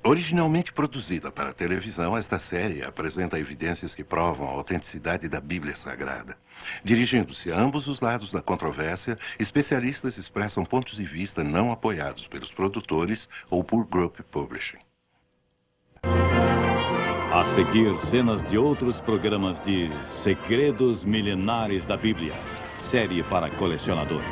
Originalmente produzida para a televisão, esta série apresenta evidências que provam a autenticidade da Bíblia Sagrada. Dirigindo-se a ambos os lados da controvérsia, especialistas expressam pontos de vista não apoiados pelos produtores ou por Group Publishing. A seguir, cenas de outros programas de Segredos Milenares da Bíblia, série para colecionadores.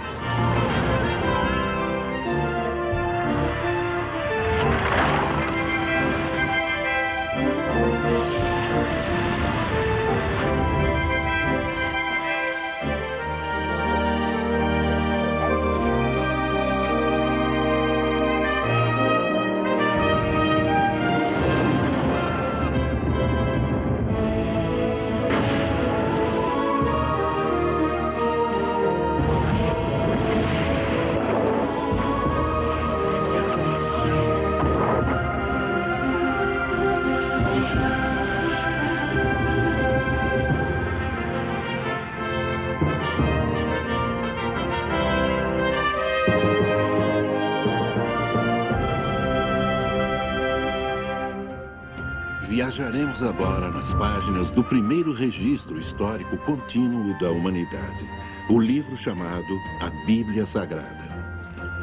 Viajaremos agora nas páginas do primeiro registro histórico contínuo da humanidade, o livro chamado A Bíblia Sagrada.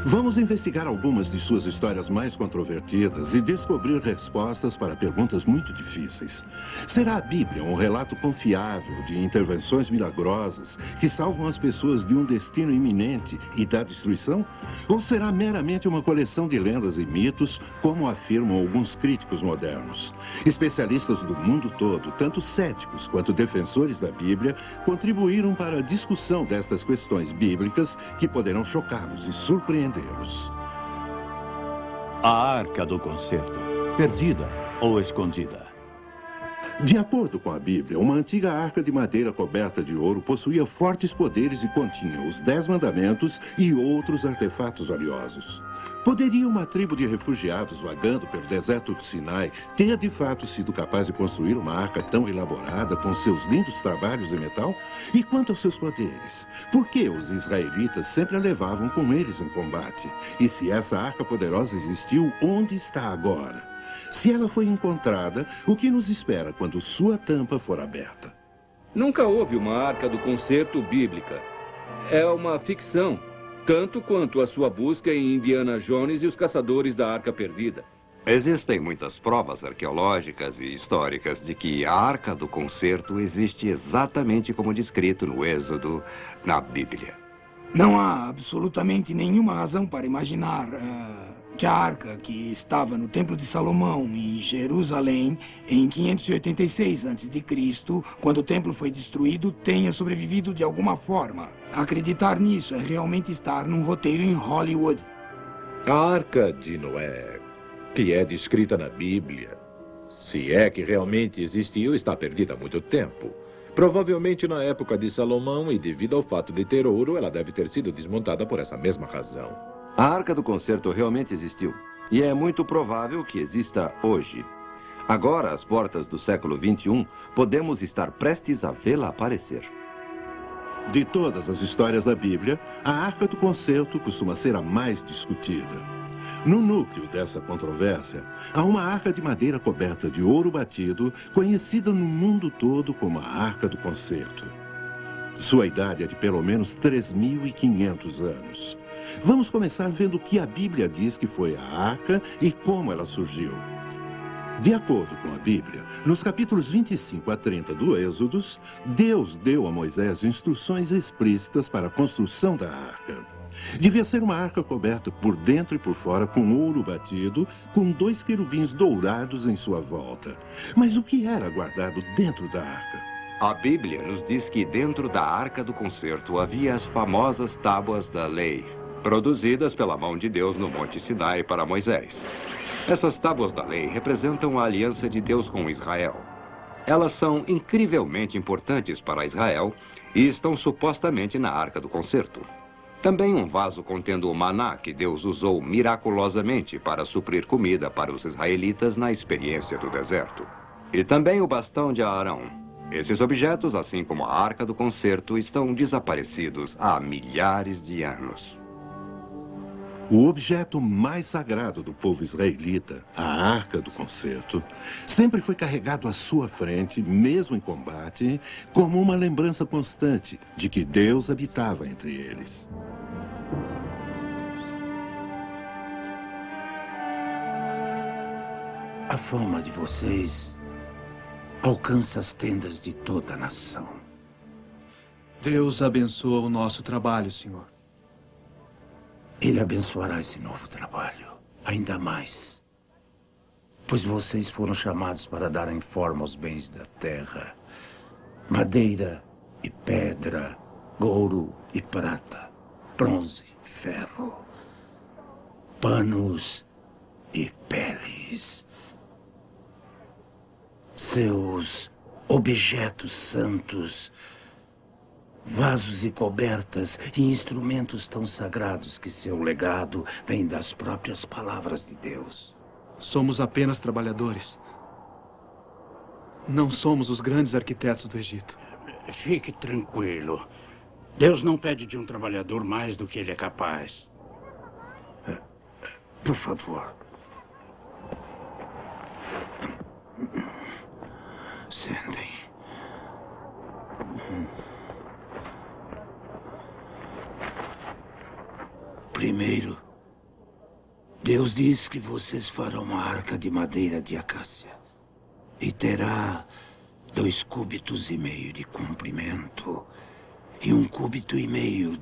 Vamos investigar algumas de suas histórias mais controvertidas e descobrir respostas para perguntas muito difíceis. Será a Bíblia um relato confiável de intervenções milagrosas que salvam as pessoas de um destino iminente e da destruição? Ou será meramente uma coleção de lendas e mitos, como afirmam alguns críticos modernos? Especialistas do mundo todo, tanto céticos quanto defensores da Bíblia, contribuíram para a discussão destas questões bíblicas que poderão chocá-los e surpreendê-los. A Arca do Concerto, perdida ou escondida? De acordo com a Bíblia, uma antiga arca de madeira coberta de ouro possuía fortes poderes e continha os 10 mandamentos e outros artefatos valiosos. Poderia uma tribo de refugiados vagando pelo deserto do Sinai ter de fato sido capaz de construir uma arca tão elaborada com seus lindos trabalhos em metal? E quanto aos seus poderes? Por que os israelitas sempre a levavam com eles em combate? E se essa arca poderosa existiu, onde está agora? Se ela foi encontrada, o que nos espera quando sua tampa for aberta? Nunca houve uma Arca do Concerto bíblica. É uma ficção, tanto quanto a sua busca em Indiana Jones e os Caçadores da Arca Perdida. Existem muitas provas arqueológicas e históricas de que a Arca do Concerto existe exatamente como descrito no Êxodo, na Bíblia. Não há absolutamente nenhuma razão para imaginar que a arca que estava no Templo de Salomão, em Jerusalém, em 586 a.C., quando o templo foi destruído, tenha sobrevivido de alguma forma. Acreditar nisso é realmente estar num roteiro em Hollywood. A Arca de Noé, que é descrita na Bíblia, se é que realmente existiu, está perdida há muito tempo. Provavelmente na época de Salomão, e devido ao fato de ter ouro, ela deve ter sido desmontada por essa mesma razão. A Arca do Concerto realmente existiu, e é muito provável que exista hoje. Agora, às portas do século XXI, podemos estar prestes a vê-la aparecer. De todas as histórias da Bíblia, a Arca do Concerto costuma ser a mais discutida. No núcleo dessa controvérsia, há uma arca de madeira coberta de ouro batido, conhecida no mundo todo como a Arca do Concerto. Sua idade é de pelo menos 3.500 anos. Vamos começar vendo o que a Bíblia diz que foi a arca e como ela surgiu. De acordo com a Bíblia, nos capítulos 25 a 30 do Êxodos, Deus deu a Moisés instruções explícitas para a construção da arca. Devia ser uma arca coberta por dentro e por fora com ouro batido, com 2 querubins dourados em sua volta. Mas o que era guardado dentro da arca? A Bíblia nos diz que dentro da Arca do Concerto havia as famosas Tábuas da Lei, produzidas pela mão de Deus no Monte Sinai para Moisés. Essas Tábuas da Lei representam a aliança de Deus com Israel. Elas são incrivelmente importantes para Israel e estão supostamente na Arca do Concerto. Também um vaso contendo o maná que Deus usou miraculosamente para suprir comida para os israelitas na experiência do deserto. E também o bastão de Arão. Esses objetos, assim como a Arca do Concerto, estão desaparecidos há milhares de anos. O objeto mais sagrado do povo israelita, a Arca do Concerto, sempre foi carregado à sua frente, mesmo em combate, como uma lembrança constante de que Deus habitava entre eles. A fama de vocês alcança as tendas de toda a nação. Deus abençoa o nosso trabalho, senhor. Ele abençoará esse novo trabalho, ainda mais. Pois vocês foram chamados para darem forma aos bens da terra. Madeira e pedra, ouro e prata, bronze e ferro, panos e peles. Seus objetos santos, vasos e cobertas e instrumentos tão sagrados que seu legado vem das próprias palavras de Deus. Somos apenas trabalhadores. Não somos os grandes arquitetos do Egito. Fique tranquilo. Deus não pede de um trabalhador mais do que ele é capaz. Por favor. Sentem. Primeiro, Deus diz que vocês farão uma arca de madeira de acácia e terá 2,5 cúbitos de comprimento e 1,5 cúbito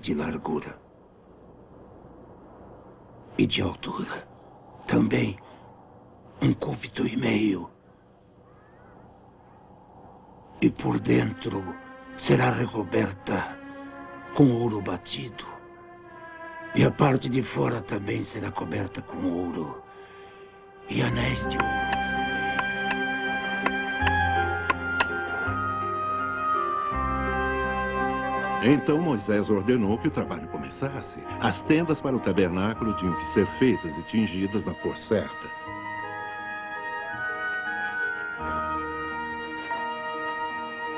de largura. E de altura, também 1,5 cúbito. E por dentro será recoberta com ouro batido. E a parte de fora também será coberta com ouro. E anéis de ouro também. Então Moisés ordenou que o trabalho começasse. As tendas para o tabernáculo tinham que ser feitas e tingidas na cor certa.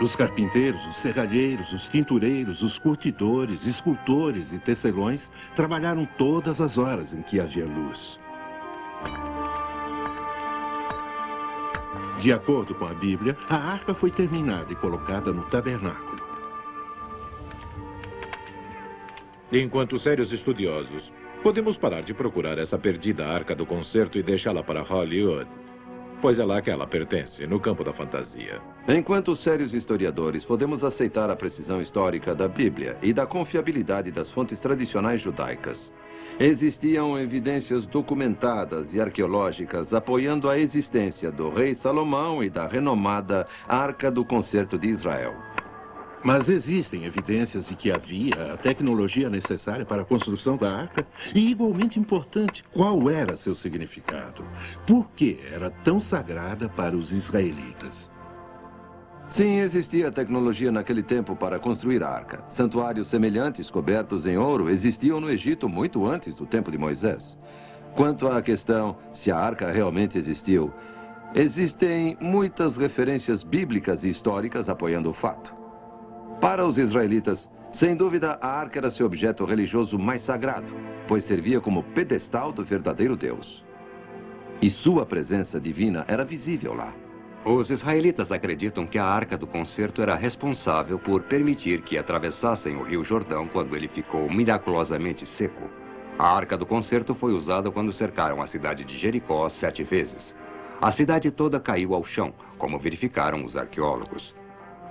Os carpinteiros, os serralheiros, os tintureiros, os curtidores, escultores e tecelões trabalharam todas as horas em que havia luz. De acordo com a Bíblia, a arca foi terminada e colocada no tabernáculo. Enquanto sérios estudiosos, podemos parar de procurar essa perdida Arca do Concerto e deixá-la para Hollywood. Pois é lá que ela pertence, no campo da fantasia. Enquanto sérios historiadores, podemos aceitar a precisão histórica da Bíblia e da confiabilidade das fontes tradicionais judaicas. Existiam evidências documentadas e arqueológicas apoiando a existência do rei Salomão e da renomada Arca do Concerto de Israel. Mas existem evidências de que havia a tecnologia necessária para a construção da arca e, igualmente importante, qual era seu significado? Por que era tão sagrada para os israelitas? Sim, existia tecnologia naquele tempo para construir a arca. Santuários semelhantes cobertos em ouro existiam no Egito muito antes do tempo de Moisés. Quanto à questão se a arca realmente existiu, existem muitas referências bíblicas e históricas apoiando o fato. Para os israelitas, sem dúvida, a arca era seu objeto religioso mais sagrado, pois servia como pedestal do verdadeiro Deus. E sua presença divina era visível lá. Os israelitas acreditam que a Arca do Concerto era responsável por permitir que atravessassem o Rio Jordão quando ele ficou miraculosamente seco. A Arca do Concerto foi usada quando cercaram a cidade de Jericó 7 vezes. A cidade toda caiu ao chão, como verificaram os arqueólogos.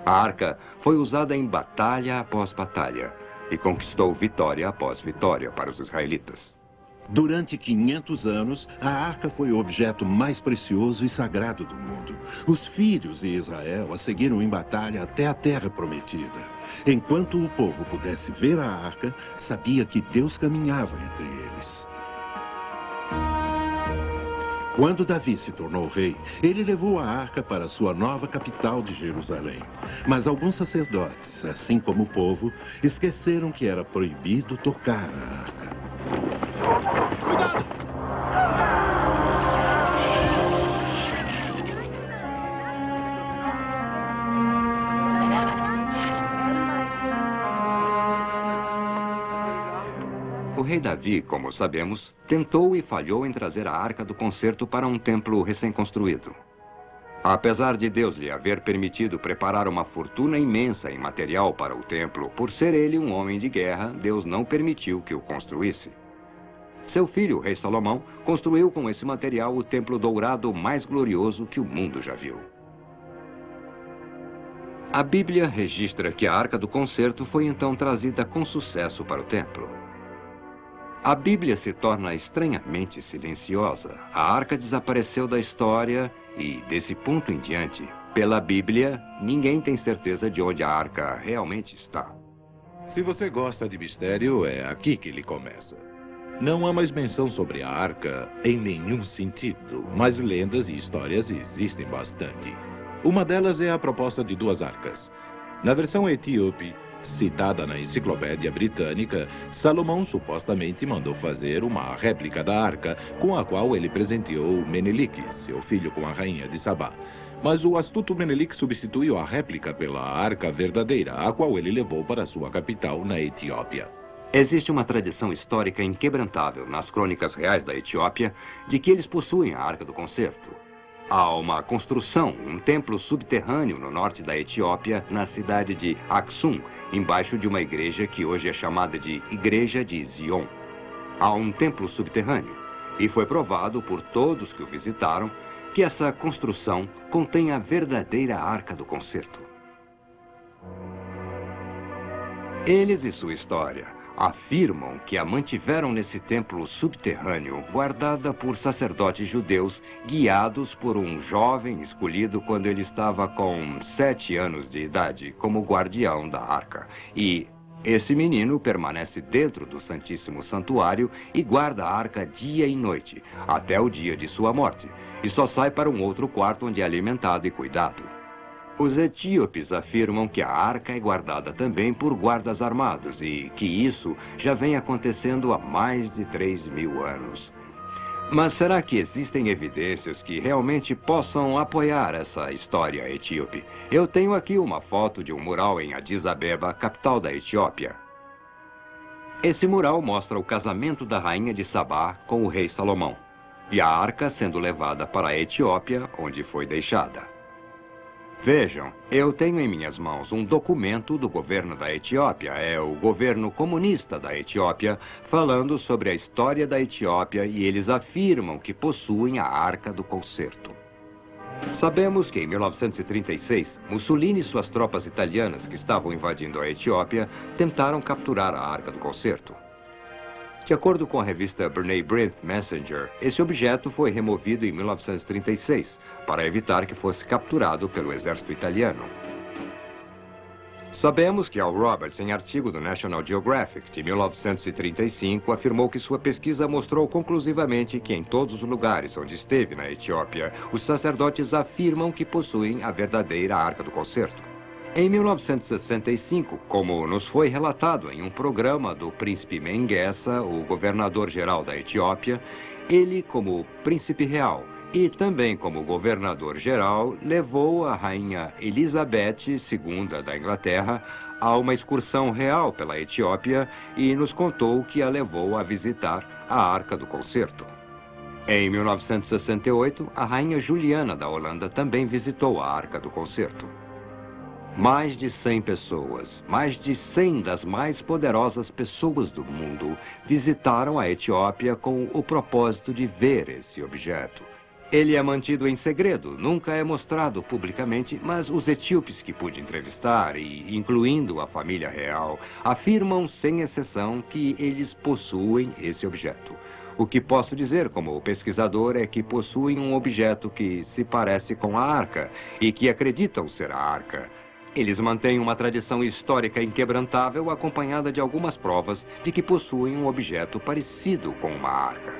A arca foi usada em batalha após batalha e conquistou vitória após vitória para os israelitas. Durante 500 anos, a arca foi o objeto mais precioso e sagrado do mundo. Os filhos de Israel a seguiram em batalha até a terra prometida. Enquanto o povo pudesse ver a arca, sabia que Deus caminhava entre eles. Quando Davi se tornou rei, ele levou a arca para sua nova capital de Jerusalém. Mas alguns sacerdotes, assim como o povo, esqueceram que era proibido tocar a arca. Cuidado! O rei Davi, como sabemos, tentou e falhou em trazer a Arca do Concerto para um templo recém-construído. Apesar de Deus lhe haver permitido preparar uma fortuna imensa em material para o templo, por ser ele um homem de guerra, Deus não permitiu que o construísse. Seu filho, o rei Salomão, construiu com esse material o templo dourado mais glorioso que o mundo já viu. A Bíblia registra que a Arca do Concerto foi então trazida com sucesso para o templo. A Bíblia se torna estranhamente silenciosa. A Arca desapareceu da história e, desse ponto em diante, pela Bíblia, ninguém tem certeza de onde a Arca realmente está. Se você gosta de mistério, é aqui que ele começa. Não há mais menção sobre a Arca em nenhum sentido, mas lendas e histórias existem bastante. Uma delas é a proposta de 2 arcas. Na versão etíope, citada na Enciclopédia Britânica, Salomão supostamente mandou fazer uma réplica da arca, com a qual ele presenteou Menelik, seu filho, com a rainha de Sabá. Mas o astuto Menelik substituiu a réplica pela arca verdadeira, a qual ele levou para sua capital, na Etiópia. Existe uma tradição histórica inquebrantável nas crônicas reais da Etiópia de que eles possuem a Arca do Concerto. Há uma construção, um templo subterrâneo no norte da Etiópia, na cidade de Aksum, embaixo de uma igreja que hoje é chamada de Igreja de Zion. Há um templo subterrâneo, e foi provado por todos que o visitaram que essa construção contém a verdadeira Arca do Concerto. Eles e sua história afirmam que a mantiveram nesse templo subterrâneo, guardada por sacerdotes judeus, guiados por um jovem escolhido quando ele estava com 7 anos de idade, como guardião da arca. E esse menino permanece dentro do Santíssimo Santuário e guarda a arca dia e noite, até o dia de sua morte, e só sai para um outro quarto onde é alimentado e cuidado. Os etíopes afirmam que a arca é guardada também por guardas armados e que isso já vem acontecendo há mais de 3.000 anos. Mas será que existem evidências que realmente possam apoiar essa história etíope? Eu tenho aqui uma foto de um mural em Addis Abeba, capital da Etiópia. Esse mural mostra o casamento da rainha de Sabá com o rei Salomão e a arca sendo levada para a Etiópia, onde foi deixada. Vejam, eu tenho em minhas mãos um documento do governo da Etiópia, é o governo comunista da Etiópia, falando sobre a história da Etiópia e eles afirmam que possuem a Arca do Concerto. Sabemos que em 1936, Mussolini e suas tropas italianas que estavam invadindo a Etiópia tentaram capturar a Arca do Concerto. De acordo com a revista B'nai B'rith Messenger, esse objeto foi removido em 1936 para evitar que fosse capturado pelo exército italiano. Sabemos que Al Roberts, em artigo do National Geographic de 1935, afirmou que sua pesquisa mostrou conclusivamente que em todos os lugares onde esteve na Etiópia, os sacerdotes afirmam que possuem a verdadeira Arca do Concerto. Em 1965, como nos foi relatado em um programa do príncipe Mengessa, o governador-geral da Etiópia, ele, como príncipe real e também como governador-geral, levou a rainha Elizabeth II da Inglaterra a uma excursão real pela Etiópia e nos contou que a levou a visitar a Arca do Concerto. Em 1968, a rainha Juliana da Holanda também visitou a Arca do Concerto. Mais de 100 pessoas, mais de 100 das mais poderosas pessoas do mundo, visitaram a Etiópia com o propósito de ver esse objeto. Ele é mantido em segredo, nunca é mostrado publicamente, mas os etíopes que pude entrevistar, e incluindo a família real, afirmam sem exceção que eles possuem esse objeto. O que posso dizer como pesquisador é que possuem um objeto que se parece com a arca e que acreditam ser a arca. Eles mantêm uma tradição histórica inquebrantável acompanhada de algumas provas de que possuem um objeto parecido com uma arca.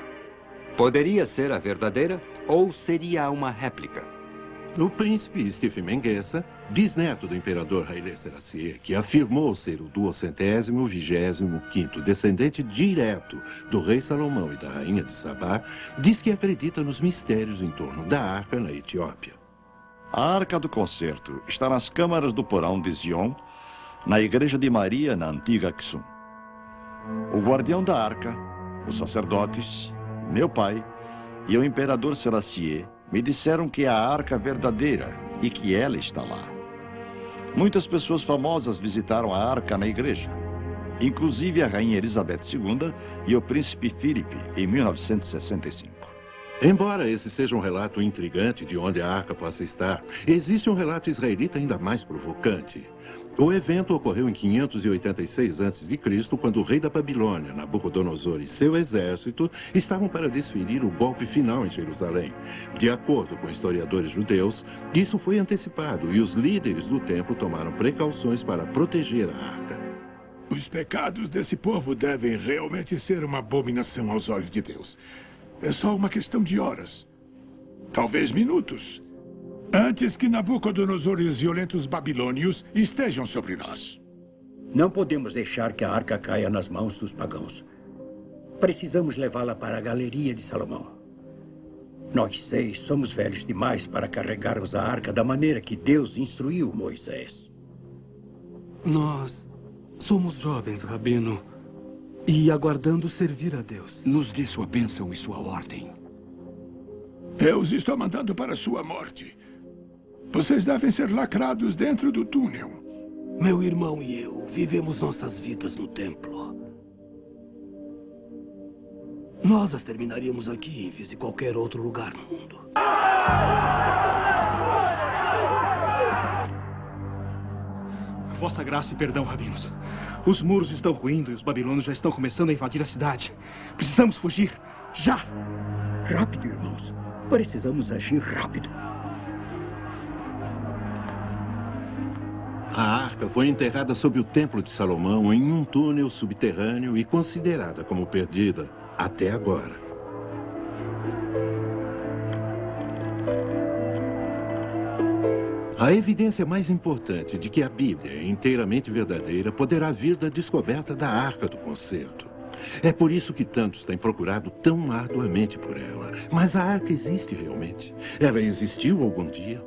Poderia ser a verdadeira ou seria uma réplica? O príncipe Stephen Mengessa, bisneto do imperador Haile Selassie, que afirmou ser o 225º descendente direto do rei Salomão e da rainha de Sabá, diz que acredita nos mistérios em torno da arca na Etiópia. A Arca do Concerto está nas câmaras do porão de Zion, na Igreja de Maria, na antiga Aksum. o guardião da arca, os sacerdotes, meu pai e o imperador Selassie me disseram que é a arca verdadeira e que ela está lá. Muitas pessoas famosas visitaram a arca na igreja, inclusive a rainha Elizabeth II e o príncipe Philip, em 1965. Embora esse seja um relato intrigante de onde a arca possa estar, existe um relato israelita ainda mais provocante. O evento ocorreu em 586 a.C., quando o rei da Babilônia, Nabucodonosor, e seu exército estavam para desferir o golpe final em Jerusalém. De acordo com historiadores judeus, isso foi antecipado e os líderes do templo tomaram precauções para proteger a arca. Os pecados desse povo devem realmente ser uma abominação aos olhos de Deus. É só uma questão de horas, talvez minutos, antes que Nabucodonosor e os violentos babilônios estejam sobre nós. Não podemos deixar que a arca caia nas mãos dos pagãos. Precisamos levá-la para a galeria de Salomão. Nós 6 somos velhos demais para carregarmos a arca da maneira que Deus instruiu Moisés. Nós somos jovens, Rabino, e aguardando servir a Deus. Nos dê sua bênção e sua ordem. Eu os estou mandando para sua morte. Vocês devem ser lacrados dentro do túnel. Meu irmão e eu vivemos nossas vidas no templo. Nós as terminaríamos aqui em vez de qualquer outro lugar no mundo. Vossa graça e perdão, rabinos. Os muros estão ruindo e os babilônios já estão começando a invadir a cidade. Precisamos fugir. Já! Rápido, irmãos. Precisamos agir rápido. A arca foi enterrada sob o Templo de Salomão em um túnel subterrâneo e considerada como perdida até agora. A evidência mais importante de que a Bíblia é inteiramente verdadeira poderá vir da descoberta da Arca do Concerto. É por isso que tantos têm procurado tão arduamente por ela. Mas a Arca existe realmente? Ela existiu algum dia?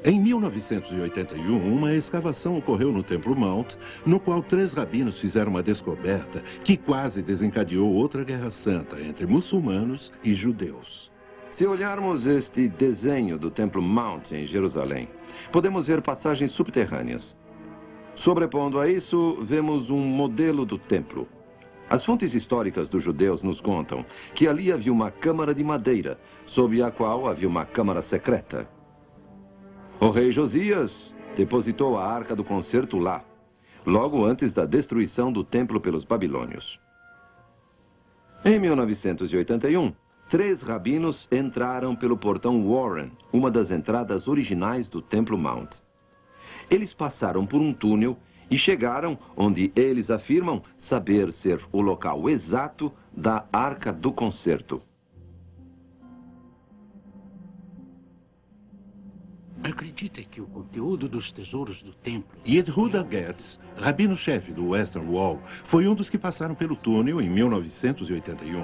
Em 1981, uma escavação ocorreu no Templo Mount, no qual 3 rabinos fizeram uma descoberta que quase desencadeou outra guerra santa entre muçulmanos e judeus. Se olharmos este desenho do Templo Mount em Jerusalém, podemos ver passagens subterrâneas. Sobrepondo a isso, vemos um modelo do templo. As fontes históricas dos judeus nos contam que ali havia uma câmara de madeira, sob a qual havia uma câmara secreta. O rei Josias depositou a Arca do Concerto lá, logo antes da destruição do templo pelos babilônios. Em 1981, 3 rabinos entraram pelo portão Warren, uma das entradas originais do Templo Mount. Eles passaram por um túnel e chegaram onde eles afirmam saber ser o local exato da Arca do Concerto. Acredita que o conteúdo dos tesouros do templo... Yehuda Getz, rabino-chefe do Western Wall, foi um dos que passaram pelo túnel em 1981.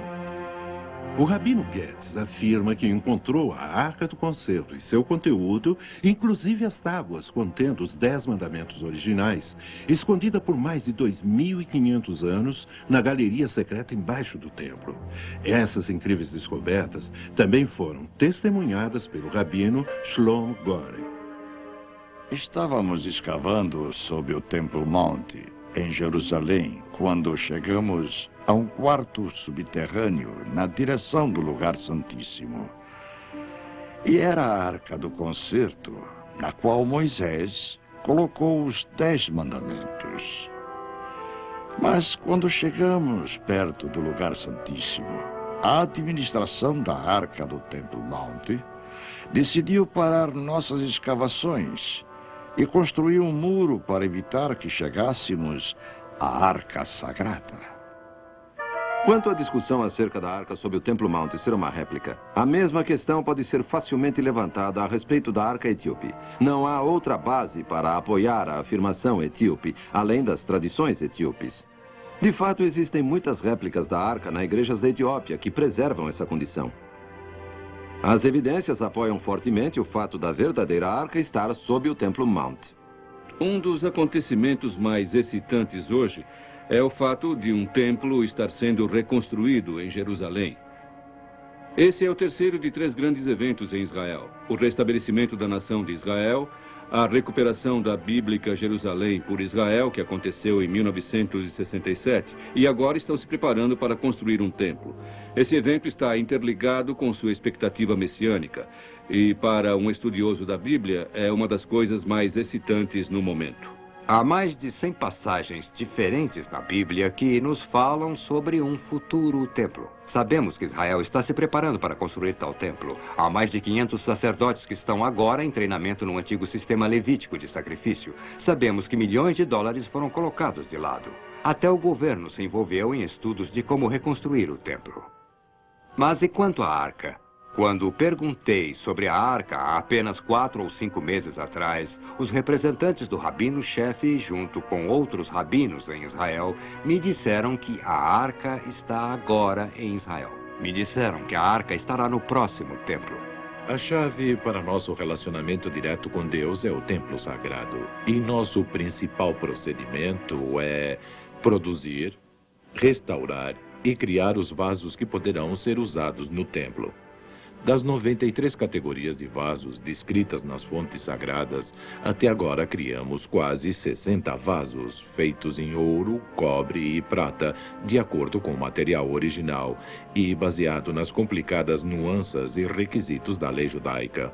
O rabino Getz afirma que encontrou a Arca do Concerto e seu conteúdo, inclusive as tábuas contendo os 10 mandamentos originais, escondida por mais de 2.500 anos na galeria secreta embaixo do templo. Essas incríveis descobertas também foram testemunhadas pelo rabino Shlomo Goren. Estávamos escavando sob o Templo Mount, em Jerusalém, quando chegamos a um quarto subterrâneo na direção do lugar santíssimo. E era a Arca do Concerto, na qual Moisés colocou os 10 mandamentos. Mas quando chegamos perto do lugar santíssimo, a administração da Arca do Templo Mount decidiu parar nossas escavações e construiu um muro para evitar que chegássemos à Arca Sagrada. Quanto à discussão acerca da Arca sob o Templo Mount ser uma réplica, a mesma questão pode ser facilmente levantada a respeito da Arca Etíope. Não há outra base para apoiar a afirmação etíope, além das tradições etíopes. De fato, existem muitas réplicas da Arca nas igrejas da Etiópia que preservam essa condição. As evidências apoiam fortemente o fato da verdadeira Arca estar sob o Templo Mount. Um dos acontecimentos mais excitantes hoje é o fato de um templo estar sendo reconstruído em Jerusalém. Esse é o terceiro de 3 grandes eventos em Israel: o restabelecimento da nação de Israel, a recuperação da bíblica Jerusalém por Israel, que aconteceu em 1967, e agora estão se preparando para construir um templo. Esse evento está interligado com sua expectativa messiânica, e para um estudioso da Bíblia, é uma das coisas mais excitantes no momento. Há mais de 100 passagens diferentes na Bíblia que nos falam sobre um futuro templo. Sabemos que Israel está se preparando para construir tal templo. Há mais de 500 sacerdotes que estão agora em treinamento no antigo sistema levítico de sacrifício. Sabemos que milhões de dólares foram colocados de lado. Até o governo se envolveu em estudos de como reconstruir o templo. Mas e quanto à arca? Quando perguntei sobre a arca há apenas 4 ou 5 meses atrás, os representantes do rabino-chefe, junto com outros rabinos em Israel, me disseram que a arca está agora em Israel. Me disseram que a arca estará no próximo templo. A chave para nosso relacionamento direto com Deus é o templo sagrado. E nosso principal procedimento é produzir, restaurar e criar os vasos que poderão ser usados no templo. Das 93 categorias de vasos descritas nas fontes sagradas, até agora criamos quase 60 vasos, feitos em ouro, cobre e prata, de acordo com o material original e baseado nas complicadas nuances e requisitos da lei judaica.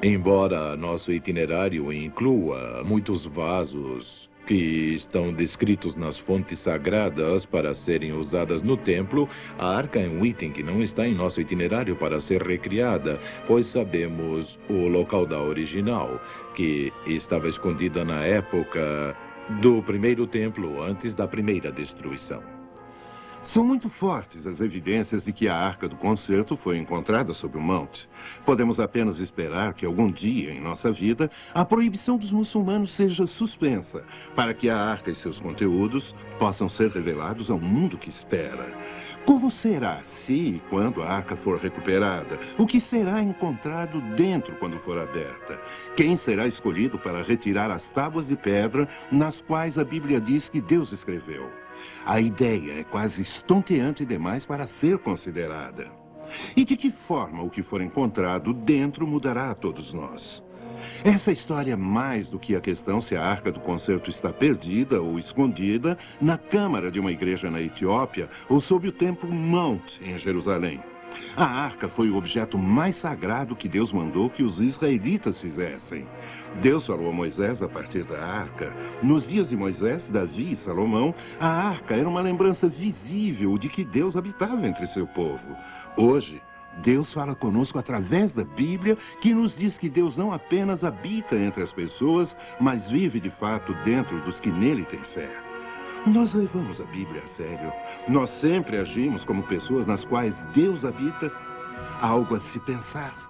Embora nosso itinerário inclua muitos vasos que estão descritos nas fontes sagradas para serem usadas no templo, a arca é um item que não está em nosso itinerário para ser recriada, pois sabemos o local da original, que estava escondida na época do primeiro templo, antes da primeira destruição. São muito fortes as evidências de que a Arca do Concerto foi encontrada sob o monte. Podemos apenas esperar que algum dia em nossa vida a proibição dos muçulmanos seja suspensa, para que a Arca e seus conteúdos possam ser revelados ao mundo que espera. Como será se e quando a Arca for recuperada? O que será encontrado dentro quando for aberta? Quem será escolhido para retirar as tábuas de pedra nas quais a Bíblia diz que Deus escreveu? A ideia é quase estonteante demais para ser considerada. E de que forma o que for encontrado dentro mudará a todos nós? Essa história é mais do que a questão se a Arca do Concerto está perdida ou escondida na câmara de uma igreja na Etiópia ou sob o Templo Mount, em Jerusalém. A arca foi o objeto mais sagrado que Deus mandou que os israelitas fizessem. Deus falou a Moisés a partir da arca. Nos dias de Moisés, Davi e Salomão, a arca era uma lembrança visível de que Deus habitava entre seu povo. Hoje, Deus fala conosco através da Bíblia, que nos diz que Deus não apenas habita entre as pessoas, mas vive de fato dentro dos que nele têm fé. Nós levamos a Bíblia a sério. Nós sempre agimos como pessoas nas quais Deus habita. Algo a se pensar.